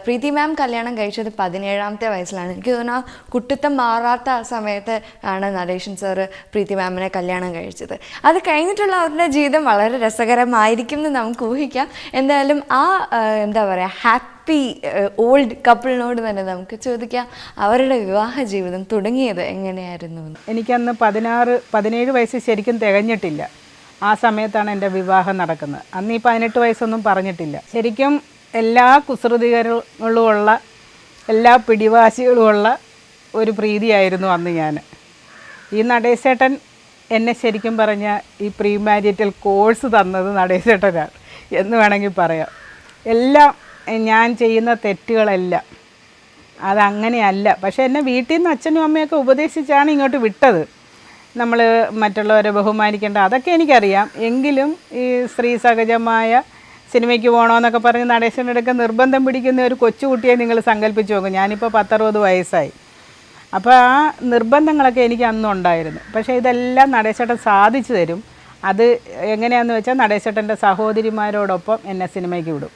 പ്രീതി മാം കല്യാണം കഴിച്ചത് 17ാമത്തെ വയസ്സിലാണ്. എനിക്ക് തോന്നുന്നു കുട്ടിത്തം മാറാത്ത ആ സമയത്ത് ആണ് നടേശൻ സാറ് പ്രീതി മാമിനെ കല്യാണം കഴിച്ചത്. അത് കഴിഞ്ഞിട്ടുള്ള അവരുടെ ജീവിതം വളരെ രസകരമായിരിക്കും എന്ന് നമുക്ക് ഊഹിക്കാം. എന്തായാലും ആ എന്താ പറയുക ഹാപ്പി ഓൾഡ് കപ്പിളിനോട് തന്നെ നമുക്ക് ചോദിക്കാം അവരുടെ വിവാഹ ജീവിതം തുടങ്ങിയത് എങ്ങനെയായിരുന്നു. എനിക്കന്ന് 17 വയസ്സ് ശരിക്കും തികഞ്ഞിട്ടില്ല. ആ സമയത്താണ് എൻ്റെ വിവാഹം നടക്കുന്നത്. അന്ന് ഈ 18 വയസ്സൊന്നും പറഞ്ഞിട്ടില്ല. ശരിക്കും എല്ലാ കുസൃതികളുമുള്ള എല്ലാ പിടിവാശികളുമുള്ള ഒരു പ്രീതിയായിരുന്നു അന്ന് ഞാൻ. ഈ നടേശേട്ടൻ എന്നെ ശരിക്കും പറഞ്ഞാൽ ഈ പ്രീ മാരിറ്റൽ കോഴ്സ് തന്നത് നടേശേട്ടനാണ് എന്ന് വേണമെങ്കിൽ പറയാം. എല്ലാം ഞാൻ ചെയ്യുന്ന തെറ്റുകളെല്ലാം അതങ്ങനെയല്ല. പക്ഷേ എന്നെ വീട്ടിൽ നിന്ന് അച്ഛനും അമ്മയൊക്കെ ഉപദേശിച്ചാണ് ഇങ്ങോട്ട് വിട്ടത്. നമ്മൾ മറ്റുള്ളവരെ ബഹുമാനിക്കേണ്ട അതൊക്കെ എനിക്കറിയാം. എങ്കിലും ഈ സ്ത്രീ സഹജമായ സിനിമയ്ക്ക് പോകണമെന്നൊക്കെ പറഞ്ഞ് നടേശൻ്റെ അടുക്ക നിർബന്ധം പിടിക്കുന്ന ഒരു കൊച്ചുകുട്ടിയെ നിങ്ങൾ സങ്കല്പിച്ച് നോക്കും. ഞാനിപ്പോൾ 10-60 വയസ്സായി. അപ്പോൾ ആ നിർബന്ധങ്ങളൊക്കെ എനിക്ക് അന്നും ഉണ്ടായിരുന്നു. പക്ഷേ ഇതെല്ലാം നടേശേട്ടൻ സാധിച്ചു തരും. അത് എങ്ങനെയാണെന്ന് വെച്ചാൽ നടേശേട്ടൻ്റെ സഹോദരിമാരോടൊപ്പം എന്നെ സിനിമയ്ക്ക് വിടും.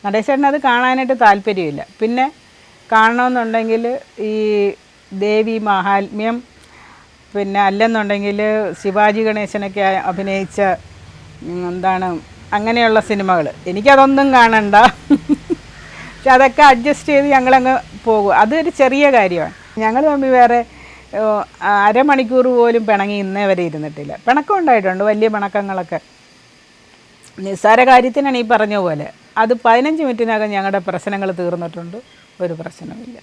നടേശേട്ടൻ അത് കാണാനായിട്ട് താല്പര്യമില്ല. പിന്നെ കാണണമെന്നുണ്ടെങ്കിൽ ഈ ദേവി മഹാത്മ്യം, പിന്നെ അല്ലെന്നുണ്ടെങ്കിൽ ശിവാജി ഗണേശനൊക്കെ അഭിനയിച്ച എന്താണ് അങ്ങനെയുള്ള സിനിമകൾ, എനിക്കതൊന്നും കാണണ്ട. പക്ഷെ അതൊക്കെ അഡ്ജസ്റ്റ് ചെയ്ത് ഞങ്ങളങ്ങ് പോകും. അതൊരു ചെറിയ കാര്യമാണ്. ഞങ്ങൾ തമ്മിൽ വേറെ അരമണിക്കൂർ പോലും പിണങ്ങി ഇന്നേ വരെ ഇരുന്നിട്ടില്ല. പിണക്കം ഉണ്ടായിട്ടുണ്ട്, വലിയ പിണക്കങ്ങളൊക്കെ. നിസ്സാര കാര്യത്തിനാണ് ഈ പറഞ്ഞ പോലെ. അത് 15 മിനിറ്റിനകം ഞങ്ങളുടെ പ്രശ്നങ്ങൾ തീർന്നിട്ടുണ്ട്. ഒരു പ്രശ്നമില്ല.